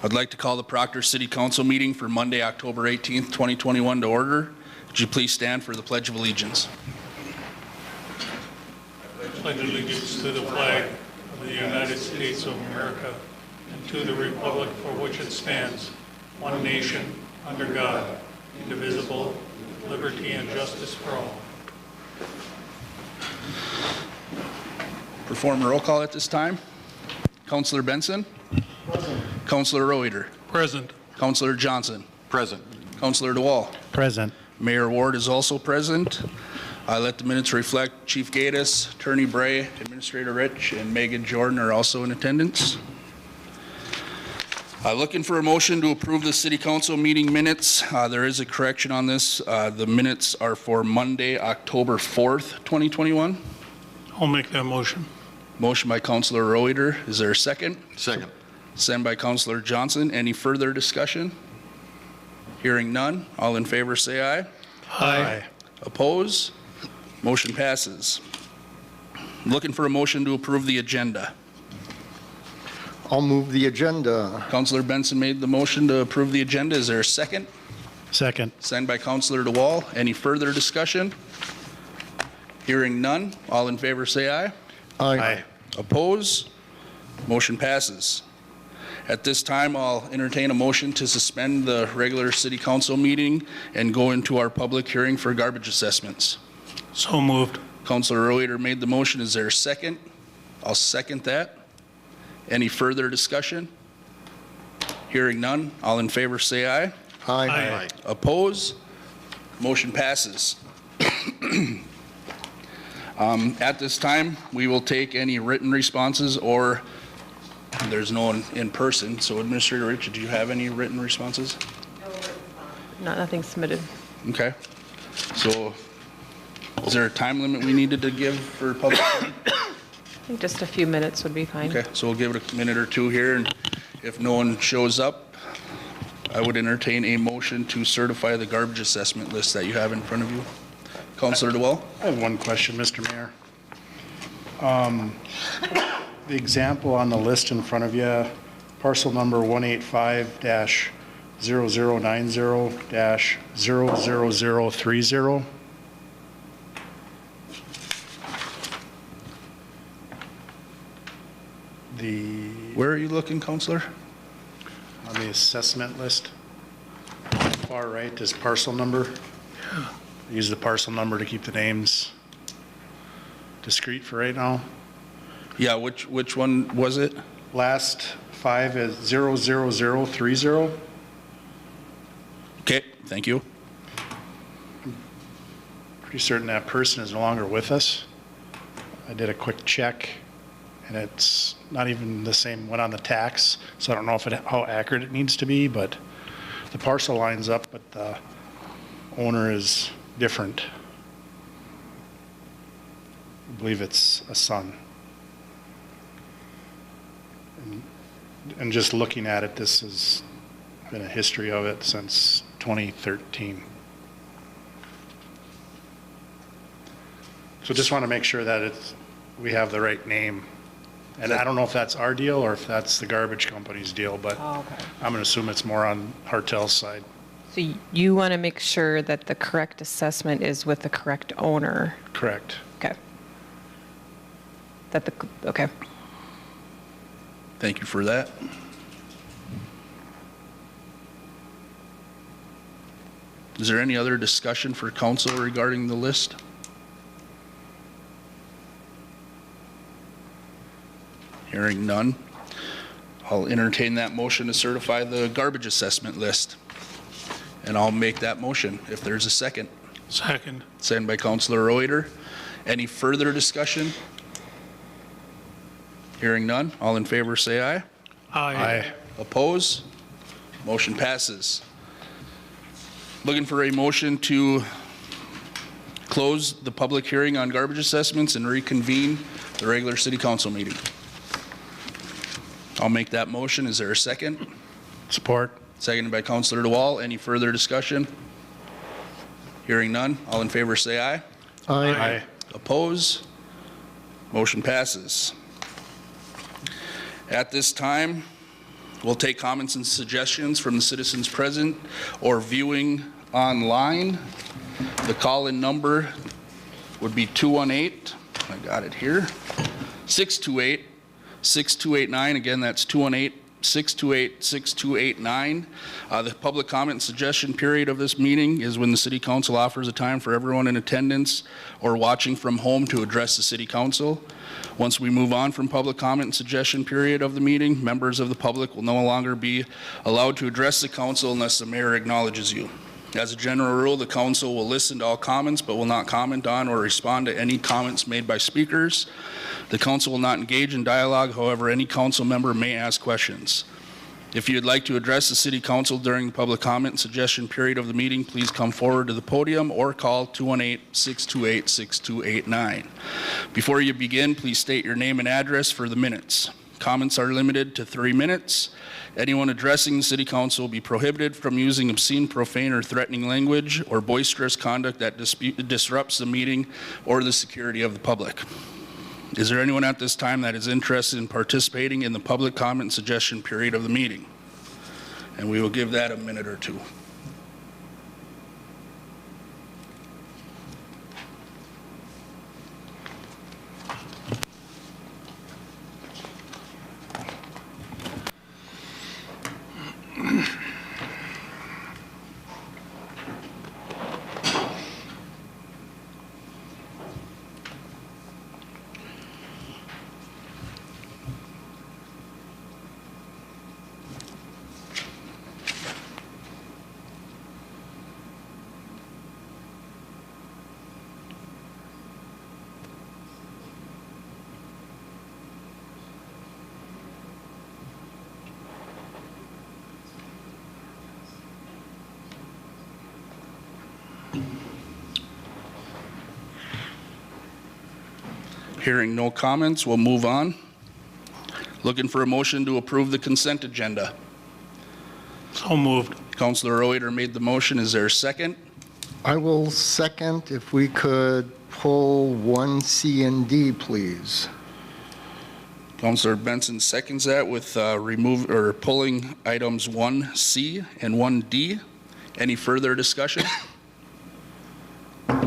I'd like to call the Proctor City Council meeting for Monday, October 18th, 2021 to order. Would you please stand for the Pledge of Allegiance? I pledge allegiance to the flag of the United States of America and to the republic for which it stands, one nation, under God, indivisible, with liberty and justice for all. Perform a roll call at this time. Councillor Benson? Present. Councillor Reuter? Present. Councillor Johnson? Present. Councillor DeWall? Present. Mayor Ward is also present. Let the minutes reflect Chief Gaddis, Attorney Bray, Administrator Rich, and Megan Jordan are also in attendance. Looking for a motion to approve the City Council meeting minutes. There is a correction on this. The minutes are for Monday, October 4th, 2021. I'll make that motion. Motion by Councillor Reuter. Is there a second? Second. Second by Councillor Johnson. Any further discussion? Hearing none. All in favor say aye. Aye. Oppose? Motion passes. Looking for a motion to approve the agenda. I'll move the agenda. Councillor Benson made the motion to approve the agenda. Is there a second? Second. Second by Councillor DeWall. Any further discussion? Hearing none. All in favor say aye. Aye. Oppose? Motion passes. At this time, I'll entertain a motion to suspend the regular City Council meeting and go into our public hearing for garbage assessments. So moved. Councillor Reuter made the motion. Is there a second? I'll second that. Any further discussion? Hearing none. All in favor say aye. Aye. Oppose? Motion passes. At this time, we will take any written responses, or there's no one in person. So Administrator Rich, do you have any written responses? Nothing submitted. Okay. So is there a time limit we needed to give for public hearing? I think just a few minutes would be fine. Okay, so we'll give it a minute or two here, and if no one shows up, I would entertain a motion to certify the garbage assessment list that you have in front of you. Councillor DeWall? I have one question, Mr. Mayor. The example on the list in front of you, parcel number 185-0090-00030. Where are you looking, Councillor? On the assessment list, far right is parcel number. Use the parcel number to keep the names discrete for right now. Yeah, which one was it? Last five is 00030. Okay, thank you. Pretty certain that person is no longer with us. I did a quick check, and it's not even the same one on the tax, so I don't know how accurate it needs to be, but the parcel lines up, but the owner is different. I believe it's a son. And just looking at it, this has been a history of it since 2013. So just want to make sure that we have the right name. And I don't know if that's our deal or if that's the garbage company's deal, but Oh, okay. I'm going to assume it's more on Hartel's side. So you want to make sure that the correct assessment is with the correct owner? Correct. Okay. Okay. Thank you for that. Is there any other discussion for council regarding the list? Hearing none, I'll entertain that motion to certify the garbage assessment list. And I'll make that motion if there's a second. Second. Second by Councillor Reuter. Any further discussion? Hearing none, all in favor say aye. Aye. Oppose? Motion passes. Looking for a motion to close the public hearing on garbage assessments and reconvene the regular City Council meeting. I'll make that motion. Is there a second? Support. Seconded by Councillor DeWall. Any further discussion? Hearing none, all in favor say aye. Aye. Oppose? Motion passes. At this time, We'll take comments and suggestions from the citizens present or viewing online. The call-in number would be 218, I got it here, 628-6289. Again, that's 218-628-6289. The public comment and suggestion period of this meeting is when the City Council offers a time for everyone in attendance or watching from home to address the City Council. Once we move on from public comment and suggestion period of the meeting, members of the public will no longer be allowed to address the council unless the mayor acknowledges you. As a general rule, the council will listen to all comments but will not comment on or respond to any comments made by speakers. The council will not engage in dialogue. However, any council member may ask questions. If you'd like to address the City Council during the public comment and suggestion period of the meeting, please come forward to the podium or call 218-628-6289. Before you begin, please state your name and address for the minutes. Comments are limited to 3 minutes. Anyone addressing the City Council will be prohibited from using obscene, profane, or threatening language or boisterous conduct that disrupts the meeting or the security of the public. Is there anyone at this time that is interested in participating in the public comment and suggestion period of the meeting? And we will give that a minute or two. Hearing no comments, we'll move on. Looking for a motion to approve the consent agenda. So moved. Councilor Reuter made the motion. Is there a second? I will second if we could pull 1C and D, please. Councilor Benson seconds that with pulling items 1C and 1D. Any further discussion?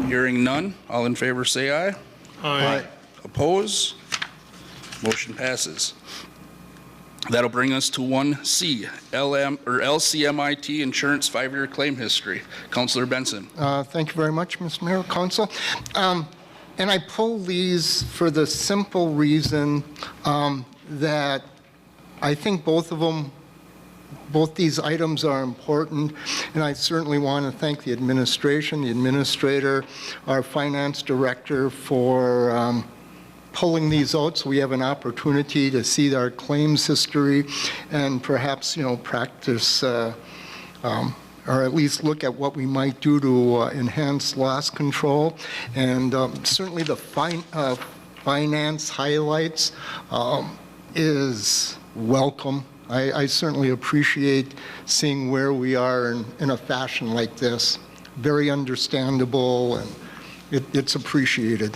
Hearing none. All in favor say aye. Aye. Oppose? Motion passes. That'll bring us to 1C, LCMIT Insurance 5-year claim history. Councilor Benson. Thank you very much, Mr. Mayor, Council. And I pull these for the simple reason that I think both these items are important, and I certainly want to thank the administration, the administrator, our finance director for pulling these out so we have an opportunity to see our claims history and perhaps, practice or at least look at what we might do to enhance loss control. And certainly the finance highlights is welcome. I certainly appreciate seeing where we are in a fashion like this. Very understandable, and it's appreciated.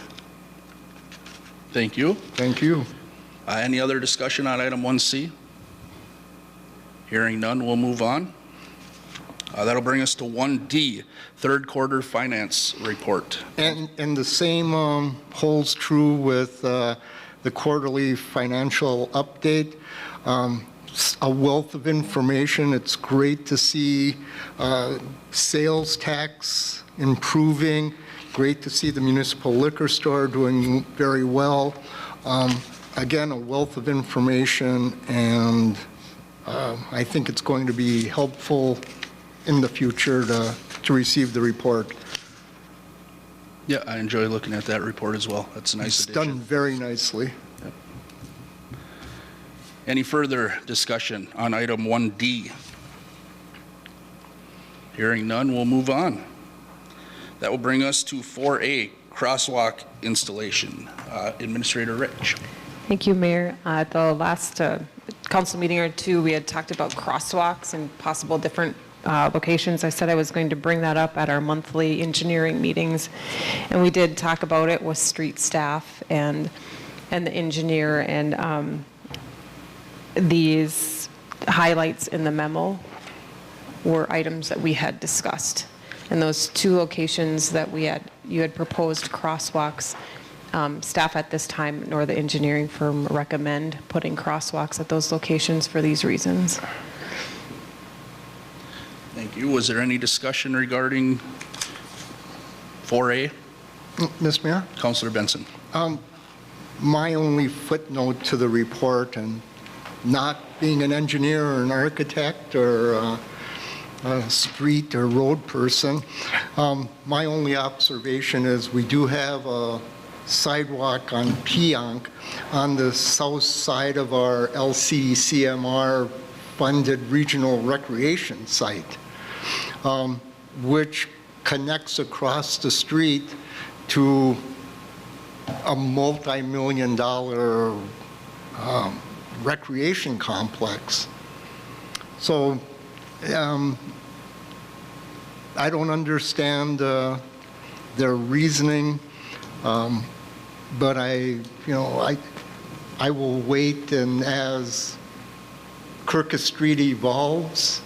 Thank you. Thank you. Any other discussion on item 1C? Hearing none, we'll move on. That'll bring us to 1D, third quarter finance report. And the same holds true with the quarterly financial update. A wealth of information. It's great to see sales tax improving. Great to see the municipal liquor store doing very well. Again, a wealth of information, and I think it's going to be helpful in the future to receive the report. Yeah, I enjoy looking at that report as well. That's a nice It's addition. done very nicely. Yep. Any further discussion on item 1D? Hearing none, we'll move on. That will bring us to 4A, crosswalk installation. Administrator Rich. Thank you, Mayor. At the last council meeting or two, we had talked about crosswalks and possible different locations. I said I was going to bring that up at our monthly engineering meetings, and we did talk about it with street staff and the engineer, and these highlights in the memo were items that we had discussed. And those 2 locations that you had proposed crosswalks, staff at this time nor the engineering firm recommend putting crosswalks at those locations for these reasons. Thank you. Was there any discussion regarding 4A? Mr. Mayor? Councilor Benson. My only footnote to the report, and not being an engineer or an architect or a street or road person, my only observation is we do have a sidewalk on Pionk on the south side of our LCCMR funded regional recreation site, which connects across the street to a multi-million-dollar recreation complex. So I don't understand their reasoning, but I will wait, and as Kirkus Street evolves,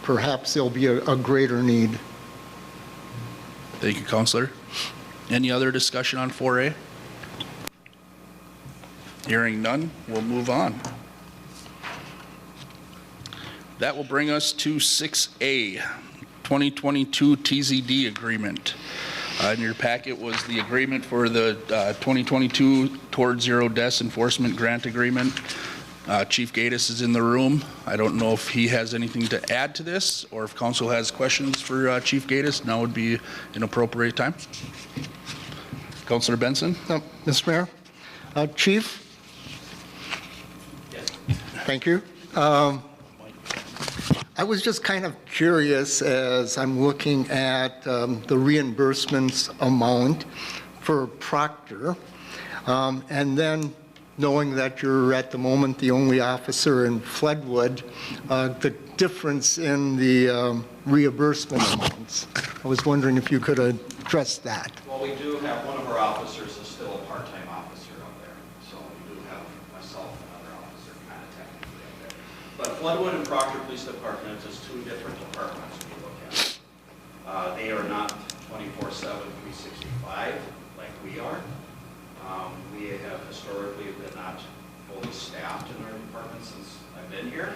perhaps there'll be a greater need. Thank you, Councilor. Any other discussion on 4A? Hearing none, we'll move on. That will bring us to 6A, 2022 TZD agreement. In your packet was the agreement for the 2022 Towards Zero Deaths Enforcement Grant Agreement. Chief Gaddis is in the room. I don't know if he has anything to add to this, or if council has questions for Chief Gaddis. Now would be an appropriate time. Councilor Benson. Mr. Mayor, Chief. Yes. Thank you. I was just kind of curious as I'm looking at the reimbursements amount for Proctor, and then knowing that you're at the moment the only officer in Floodwood, the difference in the reimbursement amounts. I was wondering if you could address that. Well, we do have, one of our officers is still a part-time officer up there. So we do have myself and another officer kind of technically up there. But Floodwood and Proctor Police Department is 2 different departments we look at. They are not 24/7, 365 like we are. We have historically been not fully staffed in our department since I've been here.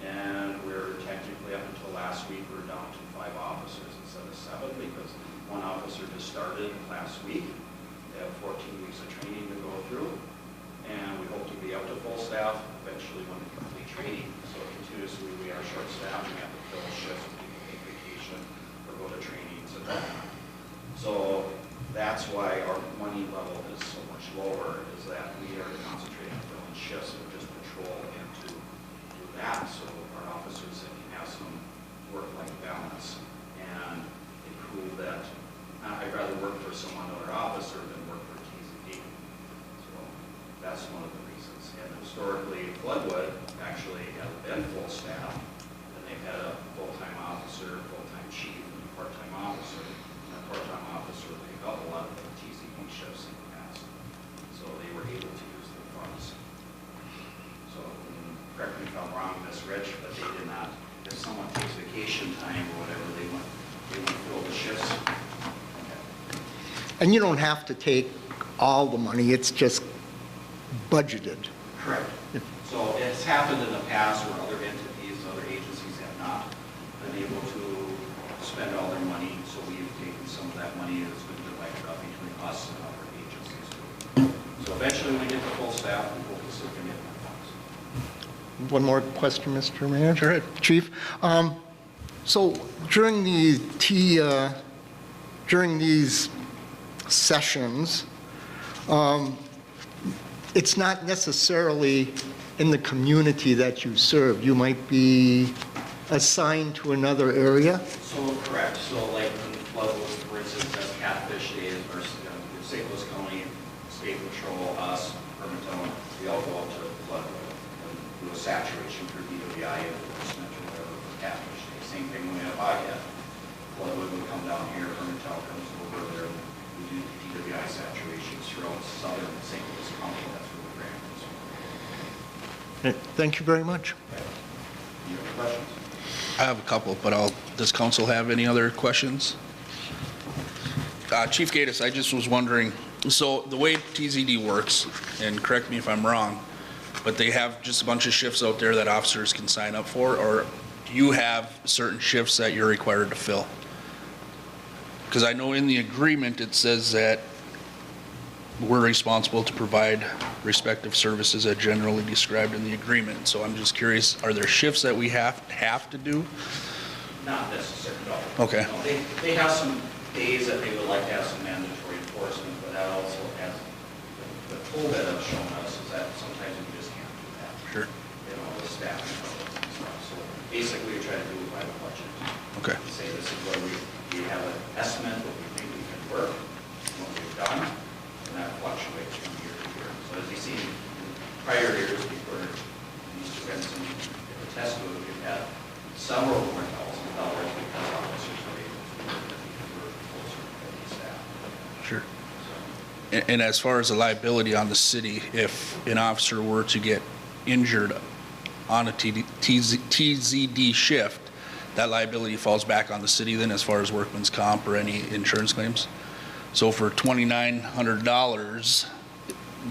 And we're technically, up until last week, we're down to 5 officers instead of 7 because one officer just started last week. They have 14 weeks of training to go through. And we hope to be up to full staff eventually when we complete training. So continuously we are short-staffed. We have to fill shifts when people take vacation or go to trainings and whatnot. So that's why our money level is so much lower, is that we are concentrating on filling shifts and just patrol and to do that so our officers can have some work-life balance and they prove that I'd rather work for some other officer than work for TZD. So that's one of the reasons. And historically, Floodwood actually has been full staff, and they've had a full-time officer, full-time chief, and a part-time officer. And a part-time officer would pick up a lot of the TZD shifts in the past. So they were able to use their funds. So correct me if I'm wrong, Ms. Rich, but they did not, if someone takes vacation time or whatever, they wouldn't fill the shifts. And you don't have to take all the money, it's just budgeted. Correct. So it's happened in the past where other entities, other agencies have not been able to spend all their money, so we've taken some of that money that's been divided up between us and other agencies. So eventually when we get to full staff, we hope to still get more funds. One more question, Mr. Mayor. Sure. Chief. So during these sessions, it's not necessarily in the community that you serve. You might be assigned to another area. So correct. So like in Floodwood, for instance, that's Catfish Days versus St. Louis County State Patrol, us, Hermantown, we all go up to Floodwood and do a saturation for DWI enforcement or whatever for Catfish Days. Same thing when we have IDF. Floodwood would come down here, Hermantown comes over there, and we do DWI saturations throughout southern St. Louis County. That's where the grant is. Thank you very much. I have a couple, but does council have any other questions? Chief Gatus, I just was wondering, so the way TZD works, and correct me if I'm wrong, but they have just a bunch of shifts out there that officers can sign up for, or do you have certain shifts that you're required to fill? Because I know in the agreement it says that we're responsible to provide respective services as generally described in the agreement. So I'm just curious, are there shifts that we have to do? Not necessarily, no. Okay. No, they have some days that they would like to have some mandatory enforcement, but that also has, the tool that has shown us is that sometimes we just can't do that. Sure. You know, with staffing levels and stuff. So basically, we try to do it by the budget. Okay. Say this is what we have an estimate, what we think we can work, what we've done, and that fluctuates from year to year. So as you see in prior years before these events and attest to it, we've had several more $1,000 because officers are able to work closer to the staff. Sure. And as far as the liability on the city, if an officer were to get injured on a TZD shift, that liability falls back on the city then as far as workman's comp or any insurance claims. So for $2,900,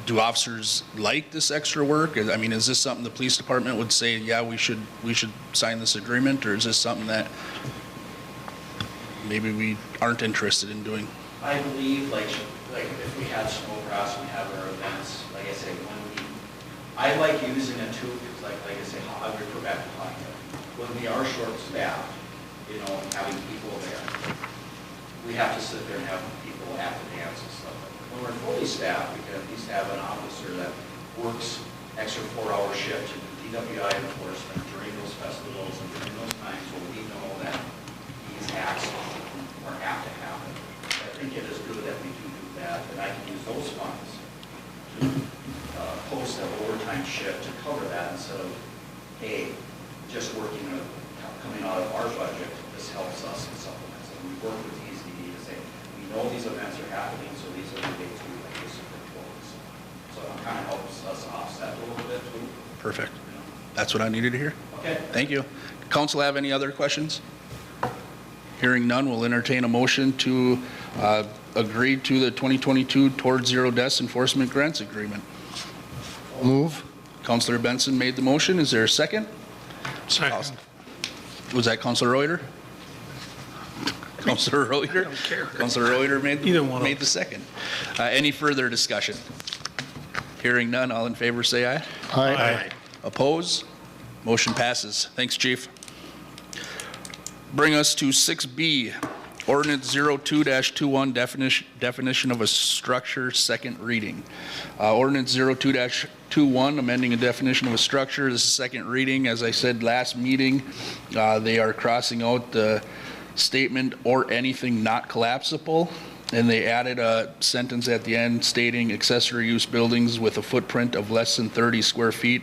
do officers like this extra work? I mean, is this something the police department would say, yeah, we should sign this agreement, or is this something that maybe we aren't interested in doing? I believe, like if we have snow cross, we have our events, like I say, I like using it too, because like I say, I would refer back to hockey. When we are short-staffed, you know, having people there, we have to sit there and have people at the dance and stuff. When we're fully staffed, we can at least have an officer that works extra 4-hour shifts and DWI enforcement during those festivals and during those times where we know that these acts are apt to happen. I think it is good that we do that, and I can use those funds to post an overtime shift to cover that instead of, hey, just working, coming out of our budget, this helps us in supplements. And we work with TZD to say, we know these events are happening, so these are the dates we like to support folks. So it kind of helps us offset a little bit too. Perfect. That's what I needed to hear. Okay. Thank you. Council have any other questions? Hearing none, we'll entertain a motion to agree to the 2022 Towards Zero Deaths Enforcement Grants Agreement. Move. Councilor Benson made the motion. Is there a second? Second. Was that Councilor Reuter? Councilor Reuter? I don't care. Councilor Reuter Either one of made the second. Any further discussion? Hearing none, all in favor say aye. Aye. Oppose? Motion passes. Thanks, Chief. Bring us to 6B, Ordinance 02-21, definition of a structure, second reading. Ordinance 02-21, amending a definition of a structure. This is second reading. As I said last meeting, they are crossing out the statement or anything not collapsible, and they added a sentence at the end stating accessory use buildings with a footprint of less than 30 square feet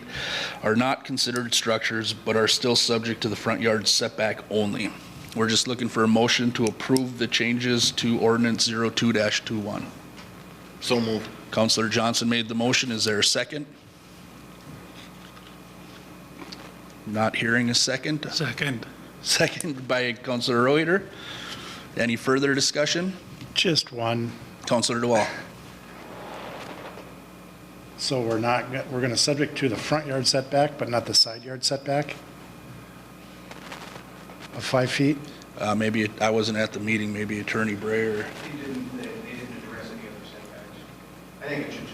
are not considered structures but are still subject to the front yard setback only. We're just looking for a motion to approve the changes to Ordinance 02-21. So moved. Councilor Johnson made the motion. Is there a second? Not hearing a second. Second. Second by Councilor Reuter. Any further discussion? Just one. Councilor DeWall. So we're going to subject to the front yard setback, but not the side yard setback of 5 feet? Maybe, I wasn't at the meeting, maybe Attorney Bray or, They didn't address any other setbacks. I think it should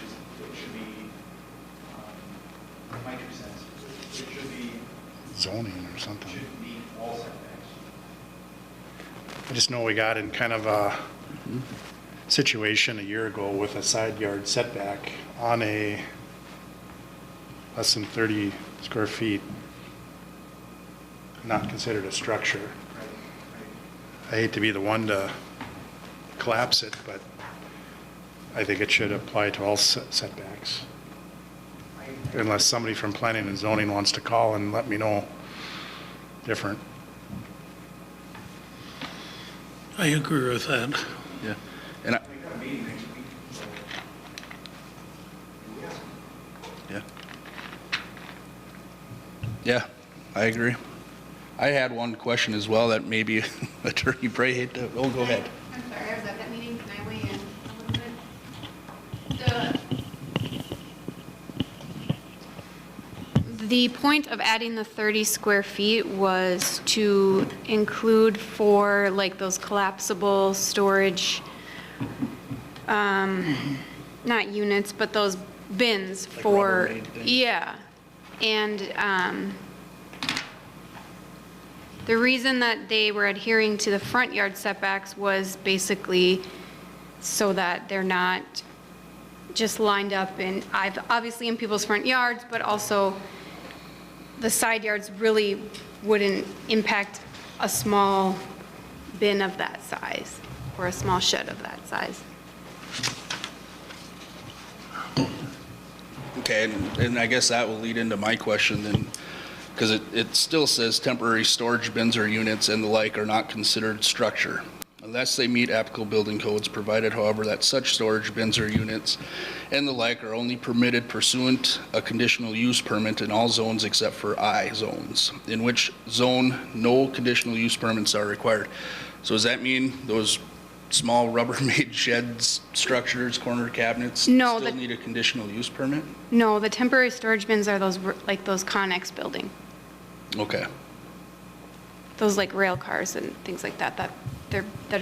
be, my 2 cents, it should be, Zoning or something. should meet all setbacks. I just know we got in kind of a situation a year ago with a side yard setback on a less than 30 square feet, not considered a structure. Right, I hate to be the one to collapse it, but I think it should apply to all setbacks. right. Unless somebody from planning and zoning wants to call and let me know different. I agree with that. yeah. And I, We got a meeting next week, so. Yes. yeah. Yeah, I agree. I had one question as well that maybe Attorney Bray hate to, oh, go ahead. I'm sorry, I was at that meeting. Can I weigh in a little bit? The point of adding the 30 square feet was to include for like those collapsible storage, not units, but those bins for, Rubbermaid things? yeah. And the reason that they were adhering to the front yard setbacks was basically so that they're not just lined up in, obviously in people's front yards, but also the side yards really wouldn't impact a small bin of that size or a small shed of that size. Okay, and I guess that will lead into my question then, because it still says temporary storage bins or units and the like are not considered structure unless they meet applicable building codes, provided however that such storage bins or units and the like are only permitted pursuant a conditional use permit in all zones except for I zones, in which zone no conditional use permits are required. So does that mean those small Rubbermaid sheds, structures, corner cabinets No, still need a conditional use permit? No, the temporary storage bins are those, like those Connex building, Okay. those like rail cars and things like that, that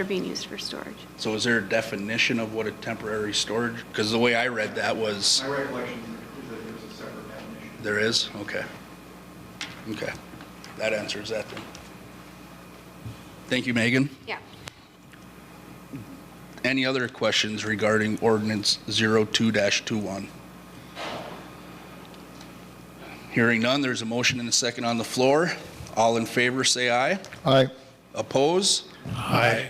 are being used for storage. So is there a definition of what a temporary storage? Because the way I read that was, My recollection is that there's a separate definition. there is? Okay. Okay. That answers that then. Thank you, Megan. Yeah. Any other questions regarding ordinance 02-21? Hearing none, there's a motion and a second on the floor. All in favor, say aye. Aye. Oppose? Aye.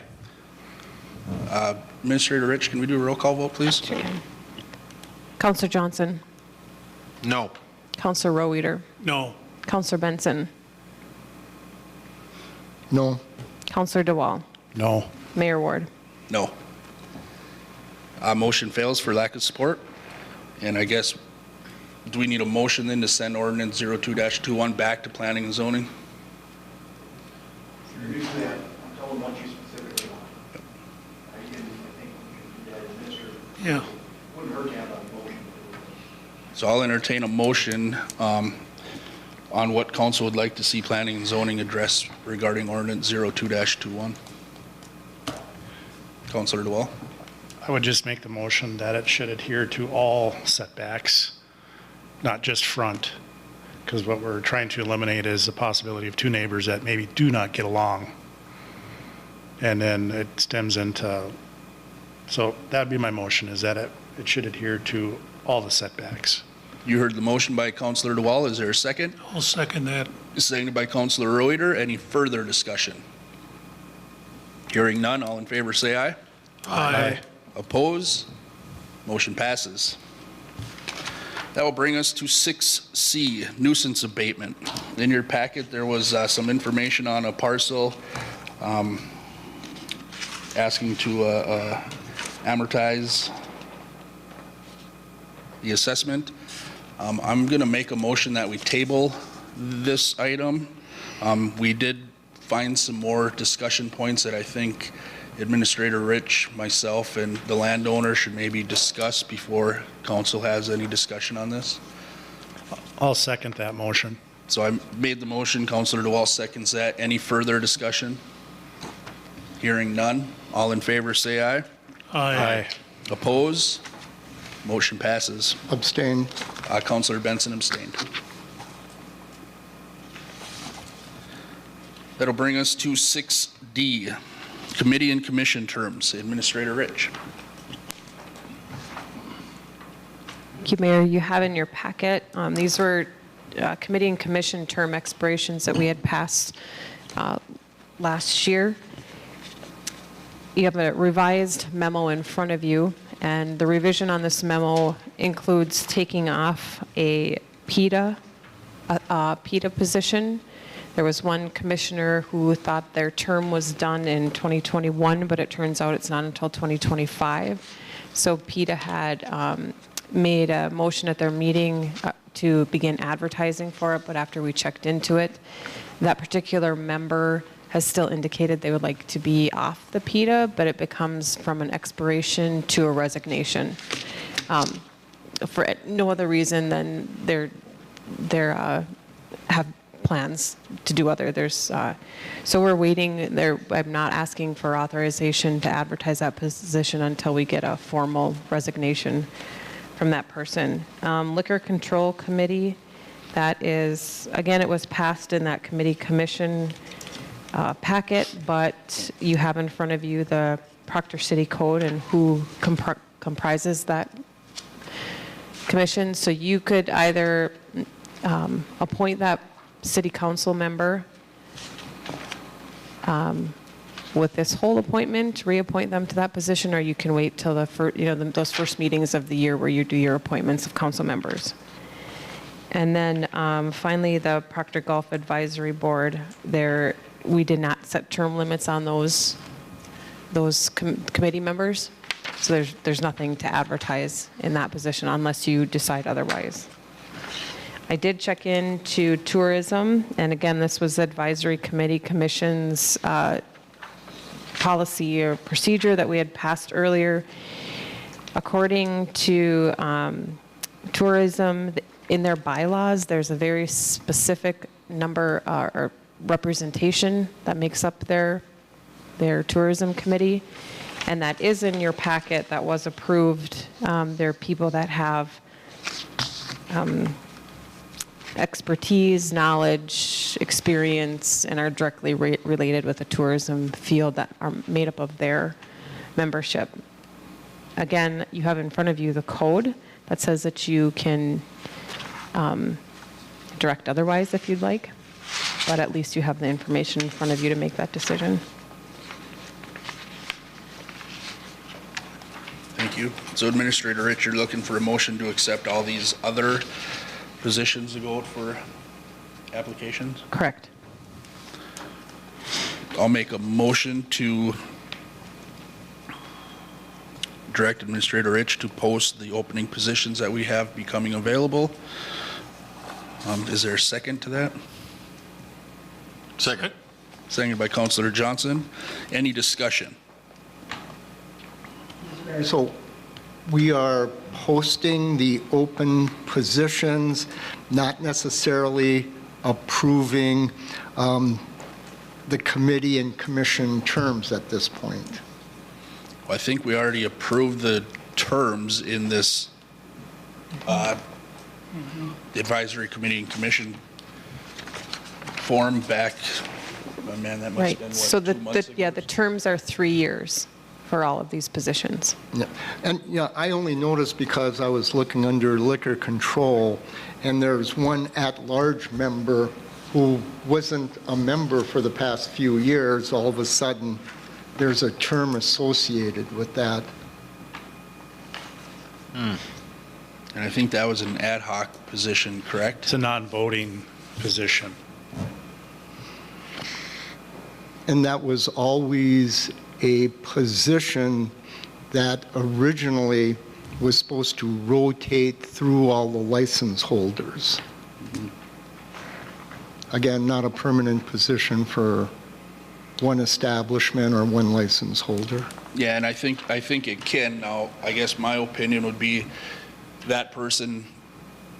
Administrator Rich, can we do a roll call vote, please? Sure can. Counselor Johnson, No. Counselor Roweeder, No. Counselor Benson, No. Counselor DeWall, No. Mayor Ward. No. Motion fails for lack of support. And I guess, do we need a motion then to send ordinance 02-21 back to planning and zoning? You're using that, I'm telling what you specifically want. I think we should do that administrative. Yeah. Wouldn't hurt to have a motion. So I'll entertain a motion on what council would like to see planning and zoning address regarding ordinance 02-21. Councilor DeWall? I would just make the motion that it should adhere to all setbacks, not just front, because what we're trying to eliminate is the possibility of two neighbors that maybe do not get along. And then it stems into, so that'd be my motion, is that it should adhere to all the setbacks. You heard the motion by Councilor DeWall. Is there a second? I'll second that. Seconded by Councilor Reuter. Any further discussion? Hearing none, all in favor say aye. Aye. Oppose? Motion passes. That will bring us to 6C, nuisance abatement. In your packet, there was some information on a parcel asking to amortize the assessment. I'm going to make a motion that we table this item. We did find some more discussion points that I think Administrator Rich, myself, and the landowner should maybe discuss before council has any discussion on this. I'll second that motion. So I made the motion, Councilor DeWall seconds that. Any further discussion? Hearing none. All in favor say aye. Aye. Oppose? Motion passes. Abstain. Councilor Benson abstained. That'll bring us to 6D, committee and commission terms. Administrator Rich. Thank you, Mayor. You have in your packet, these were committee and commission term expirations that we had passed last year. You have a revised memo in front of you, and the revision on this memo includes taking off a PETA position. There was one commissioner who thought their term was done in 2021, but it turns out it's not until 2025. So PETA had made a motion at their meeting to begin advertising for it, but after we checked into it, That particular member has still indicated they would like to be off the PETA, but it becomes from an expiration to a resignation. For no other reason than they're have plans to do other. So we're waiting. I'm not asking for authorization to advertise that position until we get a formal resignation from that person. Liquor Control Committee, that is, again, it was passed in that committee commission packet, but you have in front of you the Proctor City Code and who comprises that commission. So you could either appoint that city council member with this whole appointment, reappoint them to that position, or you can wait till those first meetings of the year where you do your appointments of council members. And then finally, the Proctor Golf Advisory Board, we did not set term limits on those committee members. So there's nothing to advertise in that position unless you decide otherwise. I did check into tourism, and again, this was the advisory commission's policy or procedure that we had passed earlier. According to tourism, in their bylaws, there's a very specific number or representation that makes up their tourism committee, and that is in your packet. That was approved. There are people that have expertise, knowledge, experience, and are directly related with the tourism field that are made up of their membership. Again, you have in front of you the code that says that you can direct otherwise if you'd like, but at least you have the information in front of you to make that decision. Thank you. So Administrator Rich, you're looking for a motion to accept all these other positions to go out for applications? Correct. I'll make a motion to direct Administrator Rich to post the opening positions that we have becoming available. Is there a second to that? Second. Seconded by Councilor Johnson. Any discussion? So we are posting the open positions, not necessarily approving the committee and commission terms at this point. I think we already approved the terms in this advisory committee and commission form back, oh man, that must have been Right. what, So 2 months ago? the terms are 3 years for all of these positions. Yeah. And yeah, I only noticed because I was looking under liquor control, and there's one at-large member who wasn't a member for the past few years. All of a sudden, there's a term associated with that. And I think that was an ad hoc position, correct? It's a non-voting position. And that was always a position that originally was supposed to rotate through all the license holders. Again, not a permanent position for one establishment or one license holder. Yeah, and I think it can. Now, I guess my opinion would be that person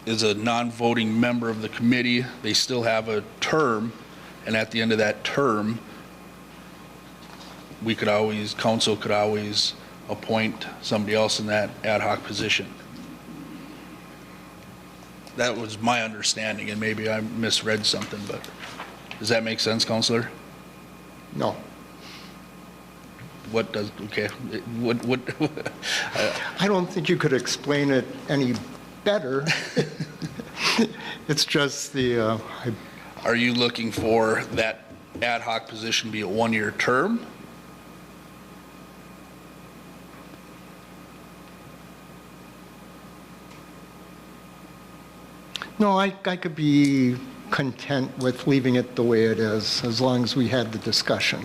is a non-voting member of the committee. They still have a term, and at the end of that term, council could always appoint somebody else in that ad hoc position. That was my understanding, and maybe I misread something, but does that make sense, Councilor? No. What does, okay, what? I don't think you could explain it any better. It's just the, Are you looking for that ad hoc position to be a one-year term? no, I could be content with leaving it the way it is, as long as we had the discussion.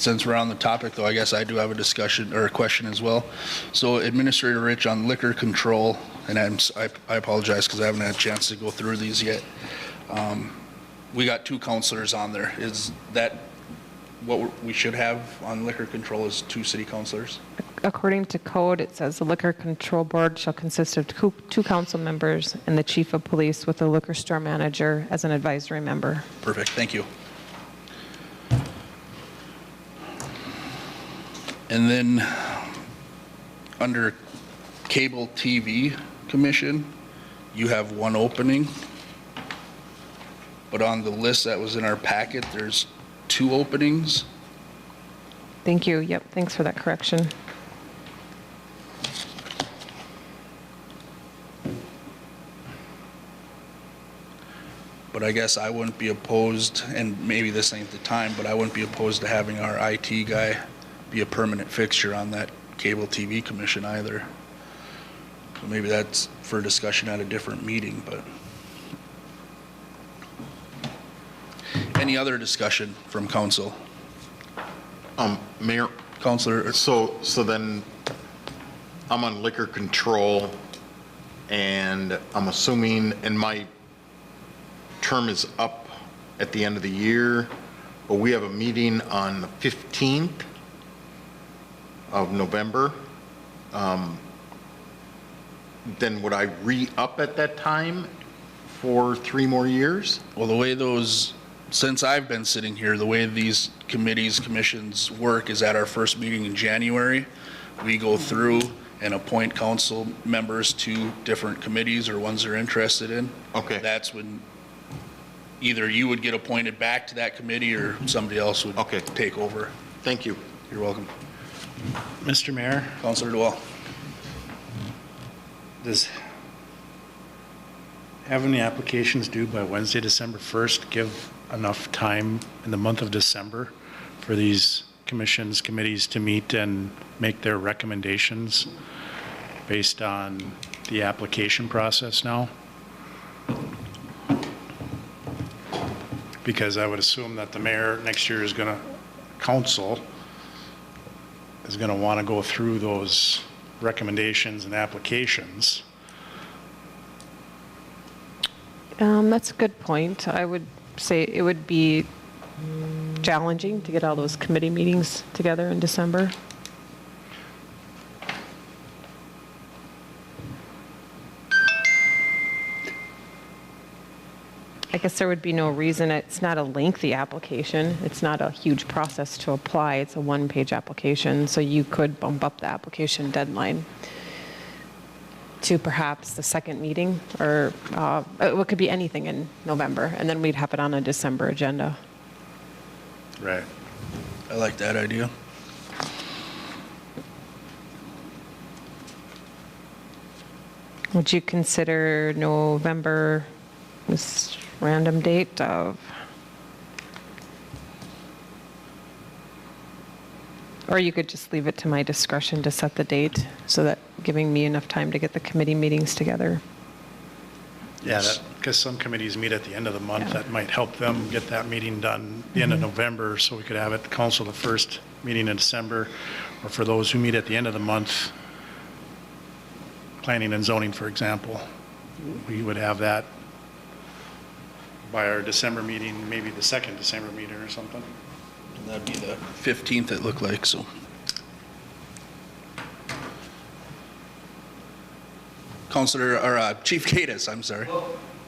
since we're on the topic, though, I guess I do have a discussion or a question as well. So Administrator Rich, on liquor control, and I apologize because I haven't had a chance to go through these yet. We got 2 counselors on there. Is that what we should have on liquor control, is 2 city counselors? According to code, it says the Liquor Control Board shall consist of 2 council members and the chief of police with the liquor store manager as an advisory member. Perfect, thank you. And then under Cable TV Commission, you have 1 opening. But on the list that was in our packet, there's 2 openings. Thank you. Yep, thanks for that correction. But I guess I wouldn't be opposed, and maybe this ain't the time, but I wouldn't be opposed to having our IT guy be a permanent fixture on that Cable TV Commission either. So maybe that's for discussion at a different meeting, but. Any other discussion from council? Mayor, Councilor, so then I'm on liquor control, and I'm assuming, and my term is up at the end of the year, but we have a meeting on the 15th of November. Then would I re-up at that time for 3 more years? well, the way those, since I've been sitting here, the way these committees, commissions work is at our first meeting in January, we go through and appoint council members to different committees or ones they're interested in. Okay. That's when either you would get appointed back to that committee or somebody else would Okay. take over. Thank you. You're welcome. Mr. Mayor, Councilor Dwell. does having the applications due by Wednesday, December 1st, give enough time in the month of December for these commissions, committees to meet and make their recommendations based on the application process now? Because I would assume that the mayor next year is going to, council is going to want to go through those recommendations and applications. That's a good point. I would say it would be challenging to get all those committee meetings together in December. I guess there would be no reason. It's not a lengthy application. It's not a huge process to apply. It's a 1-page application, so you could bump up the application deadline to perhaps the second meeting, or it could be anything in November, and then we'd have it on a December agenda. Right. I like that idea. Would you consider November, this random date of, or you could just leave it to my discretion to set the date, so that giving me enough time to get the committee meetings together. Yeah, because some committees meet at the end of the month. Yeah. That might help them get that meeting done the end of November, so we could have it council the first meeting in December. Or for those who meet at the end of the month, planning and zoning, for example, we would have that by our December meeting, maybe the second December meeting or something. And that'd be the 15th, it looked like, so. Councilor, or Chief Gaddis, I'm sorry. Well,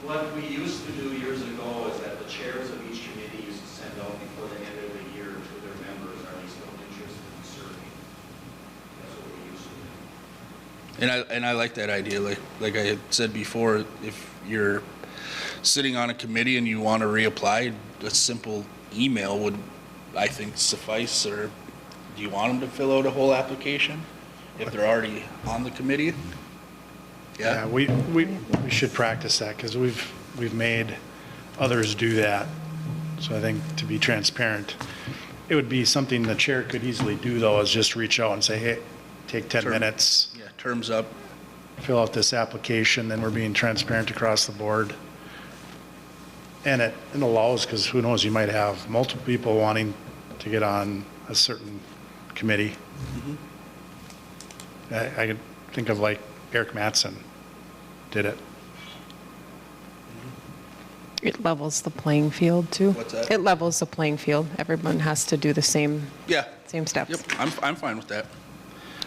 what we used to do years ago is that the chairs of each committee used to send out before the end of the year to their members, are they still interested in serving? That's what we used to do. And I like that idea. Like I had said before, if you're sitting on a committee and you want to reapply, a simple email would, I think, suffice. Or do you want them to fill out a whole application if they're already on the committee? Yeah, we should practice that, because we've made others do that. So I think, to be transparent, it would be something the chair could easily do, though, is just reach out and say, hey, take 10 minutes, Yeah, terms up. fill out this application, then we're being transparent across the board. And it allows, because who knows, you might have multiple people wanting to get on a certain committee. I could think of like Eric Mattson did it. It levels the playing field, too. What's that? It levels the playing field. Everyone has to do the same Yeah. steps. Yep, I'm fine with that.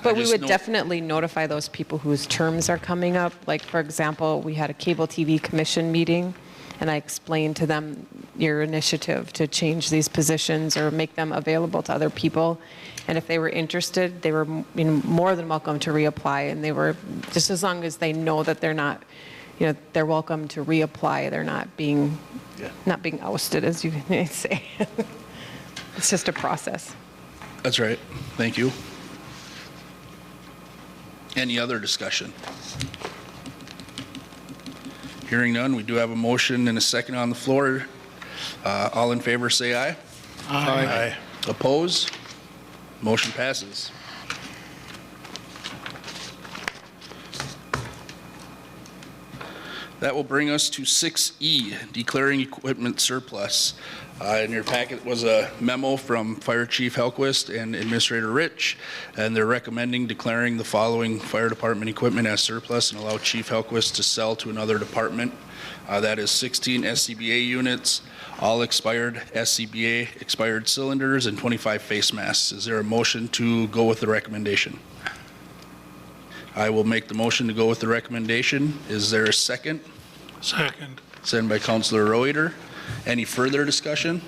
But we just would know- definitely notify those people whose terms are coming up. Like, for example, we had a cable TV commission meeting, and I explained to them your initiative to change these positions or make them available to other people. And if they were interested, they were more than welcome to reapply. And they were, just as long as they know that they're not, they're welcome to reapply. They're not being ousted, as you may say. It's just a process. That's right. Thank you. Any other discussion? Hearing none, we do have a motion and a second on the floor. All in favor, say aye. Aye. Oppose? Motion passes. That will bring us to 6E, declaring equipment surplus. In your packet was a memo from Fire Chief Helquist and Administrator Rich, and they're recommending declaring the following fire department equipment as surplus and allow Chief Helquist to sell to another department. That is 16 SCBA units, all expired SCBA expired cylinders, and 25 face masks. Is there a motion to go with the recommendation? I will make the motion to go with the recommendation. Is there a second? Second. Second by Councilor Reuter. Any further discussion?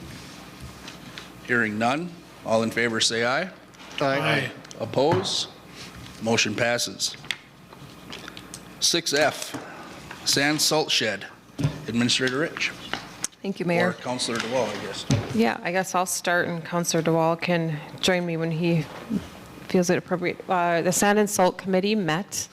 Hearing none. All in favor say aye. Aye. Oppose? Motion passes. 6F, sand salt shed. Administrator Rich. Thank you, Or Mayor. Councilor DeWall, I guess. Yeah, I guess I'll start, and Councilor DeWall can join me when he feels it appropriate. The Sand and Salt Committee met.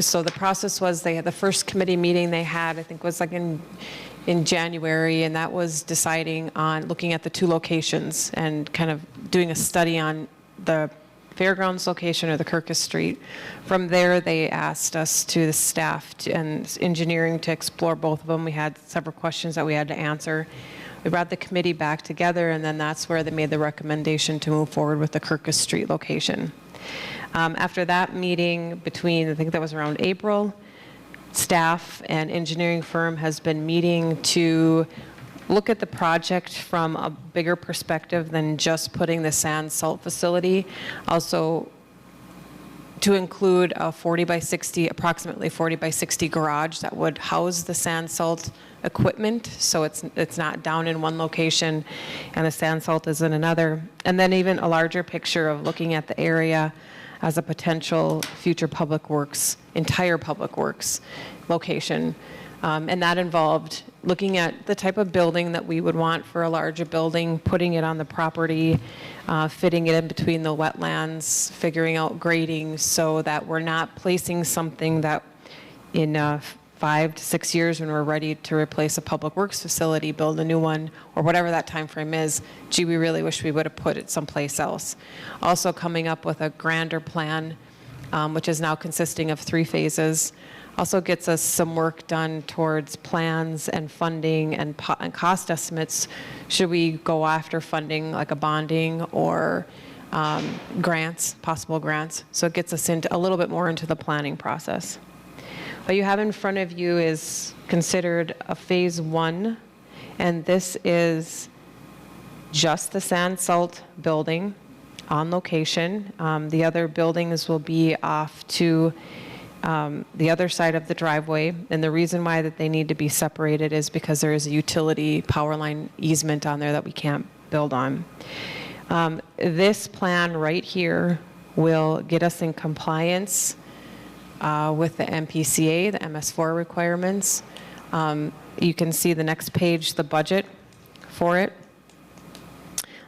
So the process was, they had the first committee meeting they had, I think was like in January, and that was deciding on looking at the two locations and kind of doing a study on the Fairgrounds location or the Kirkus Street. From there, they asked us to the staff and engineering to explore both of them. We had several questions that we had to answer. We brought the committee back together, and then that's where they made the recommendation to move forward with the Kirkus Street location. After that meeting between, I think that was around April, staff and engineering firm has been meeting to look at the project from a bigger perspective than just putting the sand salt facility. Also to include a 40 by 60, approximately 40 by 60 garage that would house the sand salt equipment, so it's not down in one location and the sand salt is in another. And then even a larger picture of looking at the area as a potential future public works, entire public works location. And that involved looking at the type of building that we would want for a larger building, putting it on the property, fitting it in between the wetlands, figuring out grading so that we're not placing something that in 5 to 6 years when we're ready to replace a public works facility, build a new one, or whatever that time frame is, gee, we really wish we would have put it someplace else. Also coming up with a grander plan, which is now consisting of 3 phases. Also gets us some work done towards plans and funding and cost estimates. Should we go after funding like a bonding or grants, possible grants? So it gets us into a little bit more into the planning process. What you have in front of you is considered a phase 1, and this is just the sand salt building on location. The other buildings will be off to the other side of the driveway, and the reason why that they need to be separated is because there is a utility power line easement on there that we can't build on. This plan right here will get us in compliance with the MPCA, the MS4 requirements. You can see the next page, the budget for it.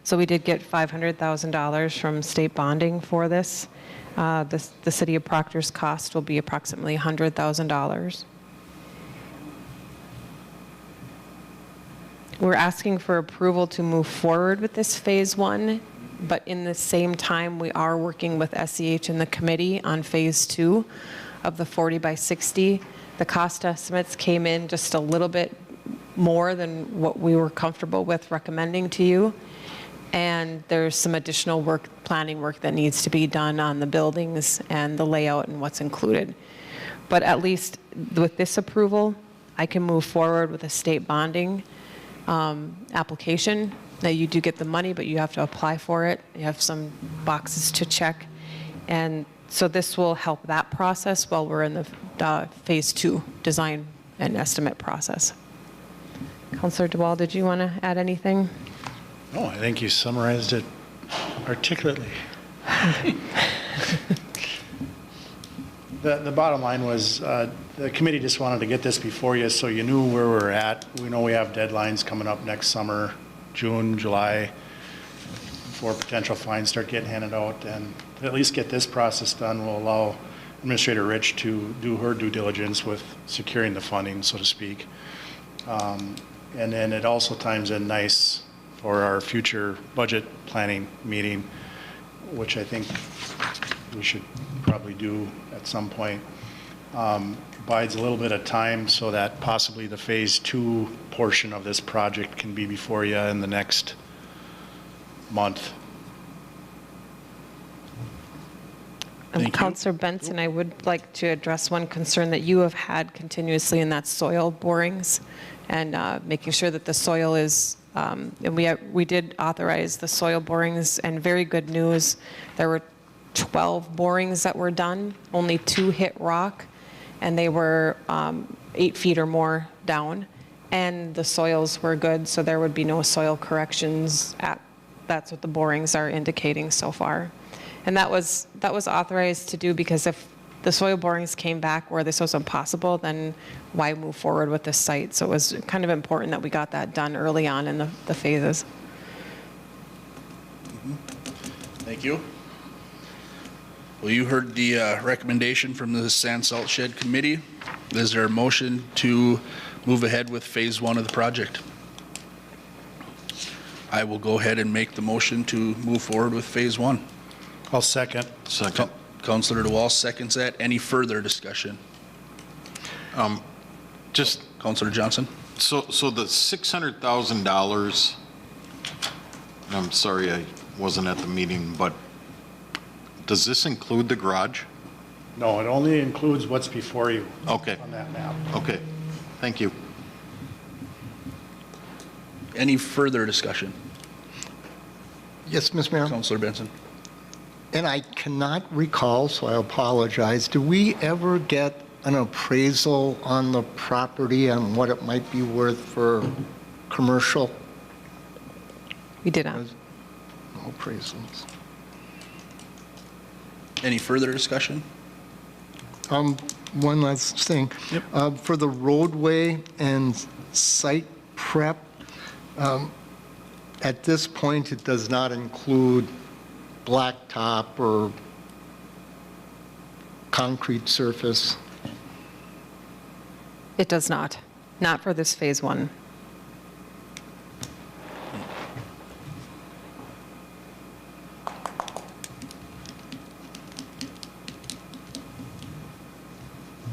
So we did get $500,000 from state bonding for this. The city of Proctor's cost will be approximately $100,000. We're asking for approval to move forward with this phase 1, but in the same time, we are working with SEH and the committee on phase 2 of the 40 by 60. The cost estimates came in just a little bit more than what we were comfortable with recommending to you. And there's some additional work, planning work that needs to be done on the buildings and the layout and what's included. But at least with this approval, I can move forward with a state bonding application. Now, you do get the money, but you have to apply for it. You have some boxes to check. And so this will help that process while we're in the phase 2 design and estimate process. Councilor DeWall, did you want to add anything? No, I think you summarized it articulately. The bottom line was the committee just wanted to get this before you so you knew where we're at. We know we have deadlines coming up next summer, June, July, before potential fines start getting handed out. And to at least get this process done will allow Administrator Rich to do her due diligence with securing the funding, so to speak. And then it also times in nice for our future budget planning meeting, which I think we should probably do at some point. Provides a little bit of time so that possibly the phase 2 portion of this project can be before you in the next month. Thank you. Councilor Benson, I would like to address one concern that you have had continuously, and that's soil borings and making sure that the soil is, and we did authorize the soil borings, and very good news, there were 12 borings that were done, only 2 hit rock, and they were 8 feet or more down, and the soils were good, so there would be no soil corrections. That's what the borings are indicating so far. And that was authorized to do because if the soil borings came back where this was impossible, then why move forward with this site? So it was kind of important that we got that done early on in the phases. Thank you. Well, you heard the recommendation from the Sand Salt Shed Committee. Is there a motion to move ahead with phase 1 of the project? I will go ahead and make the motion to move forward with phase 1. I'll second. Second. Councilor DeWall seconds that. Any further discussion? Just, Councilor Johnson? so the $600,000, I'm sorry I wasn't at the meeting, but does this include the garage? No, it only includes what's before you Okay, on that map. okay, thank you. Any further discussion? Yes, Mr. Mayor. Councilor Benson? And I cannot recall, so I apologize. Do we ever get an appraisal on the property on what it might be worth for commercial? We did not. No appraisals. Any further discussion? One last thing. Yep. For the roadway and site prep, at this point, it does not include blacktop or concrete surface. It does not. Not for this phase 1.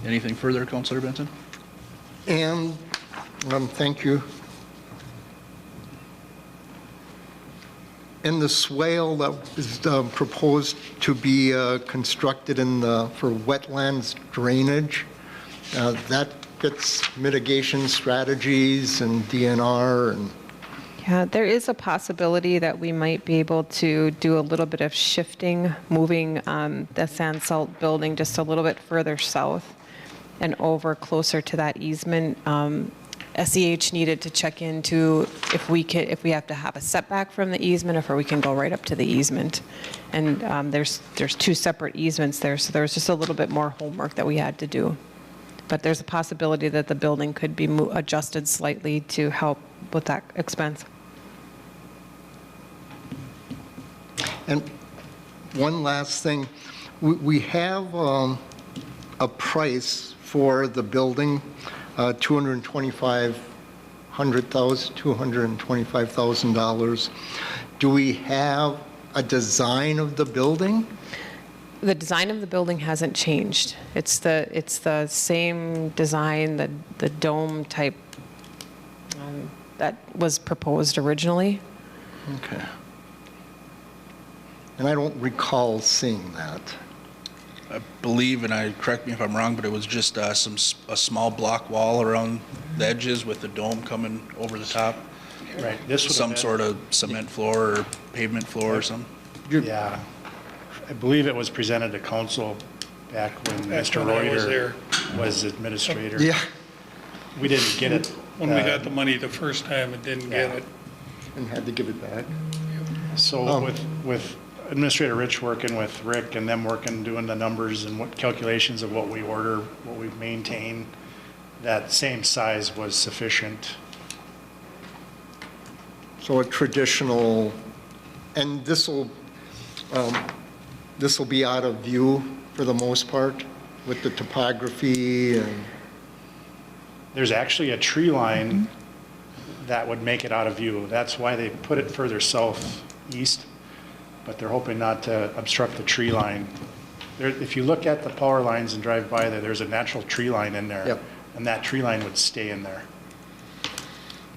Anything further, Councilor Benson? And, thank you. And the swale that is proposed to be constructed for wetlands drainage, that gets mitigation strategies and DNR and... Yeah, there is a possibility that we might be able to do a little bit of shifting, moving the sand salt building just a little bit further south and over closer to that easement. SEH needed to check into if we have to have a setback from the easement, or if we can go right up to the easement. And there's 2 separate easements there, so there was just a little bit more homework that we had to do. But there's a possibility that the building could be adjusted slightly to help with that expense. And one last thing, we have a price for the building, $225,000. Do we have a design of the building? The design of the building hasn't changed. It's the same design, the dome type that was proposed originally. Okay. And I don't recall seeing that. I believe, and correct me if I'm wrong, but it was just a small block wall around the edges with the dome coming over the top. Right. This would have Some been- sort of cement floor or pavement floor or something. Yeah. I believe it was presented to council back when Back Mr. when I was Reuter there. was administrator. Yeah, We didn't get it. When we got the money the first time, it didn't get Yeah. it. and had to give it back. So with Administrator Rich working with Rick and them working, doing the numbers and what calculations of what we order, what we maintain, that same size was sufficient. So a traditional, and this will be out of view for the most part with the topography and, There's actually a tree line that would make it out of view. That's why they put it further southeast, but they're hoping not to obstruct the tree line. If you look at the power lines and drive by there, there's a natural tree line in there. Yep. And that tree line would stay in there.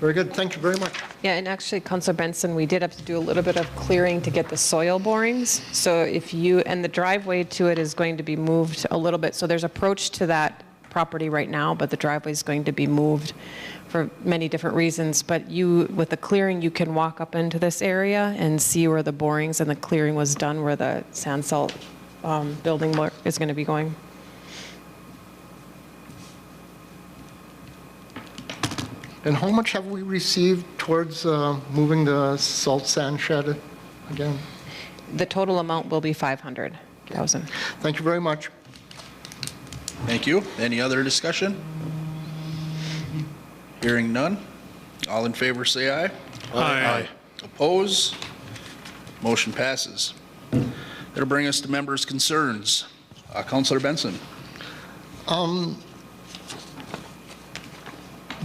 very good, thank you very much. Yeah, and actually, Councilor Benson, we did have to do a little bit of clearing to get the soil borings. So and the driveway to it is going to be moved a little bit. So there's approach to that property right now, but the driveway is going to be moved for many different reasons. But with the clearing, you can walk up into this area and see where the borings and the clearing was done, where the sand salt building is going to be going. And how much have we received towards moving the salt sand shed again? The total amount will be 500,000. Thank you very much. Thank you. Any other discussion? Hearing none. All in favor, say aye. Aye. Oppose? Motion passes. That'll bring us to members' concerns. Councilor Benson.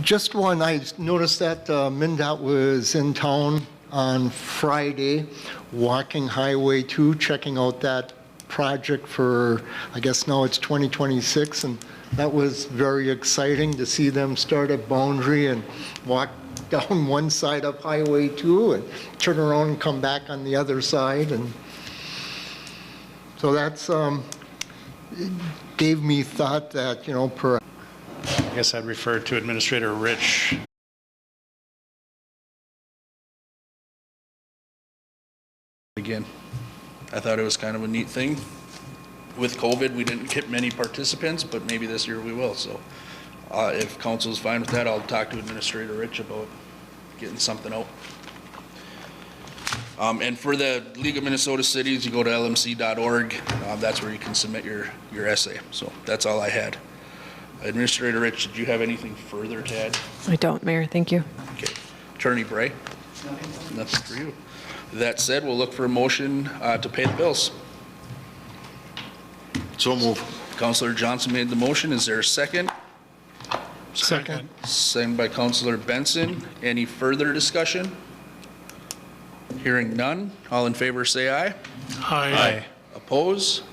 Just one, I noticed that MnDOT was in town on Friday, walking Highway 2, checking out that project for, I guess now it's 2026, and that was very exciting to see them start at Boundary and walk down one side of Highway 2 and turn around and come back on the other side. And so that's, gave me thought that, I guess I'd refer to Administrator Rich. Again, I thought it was kind of a neat thing. With COVID, we didn't get many participants, but maybe this year we will. So if council is fine with that, I'll talk to Administrator Rich about getting something out. And for the League of Minnesota Cities, you go to lmc.org. That's where you can submit your essay. So that's all I had. Administrator Rich, did you have anything further to add? I don't, Mayor. Thank you. Okay. Attorney Bray? Nothing for you. That said, we'll look for a motion to pay the bills. So move. Councilor Johnson made the motion. Is there a second? Second. Second by Councilor Benson. Any further discussion? Hearing none. All in favor say aye. Aye. Oppose?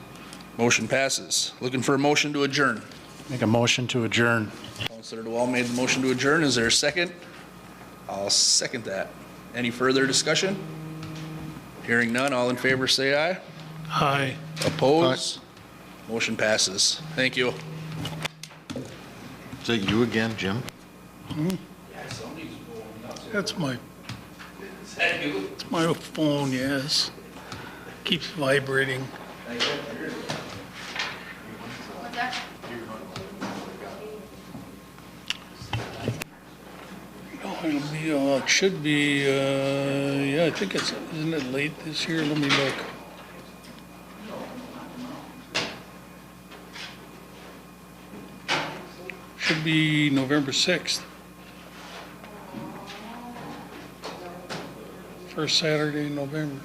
Motion passes. Looking for a motion to adjourn. Make a motion to adjourn. Councilor DeWall made the motion to adjourn. Is there a second? I'll second that. Any further discussion? Hearing none. All in favor say aye. Aye. Oppose? Motion passes. Thank you. Is that you again, Jim? That's my, it's my phone, yes. Keeps vibrating. It should be, yeah, I think isn't it late this year? Let me look. Should be November 6th. First Saturday in November.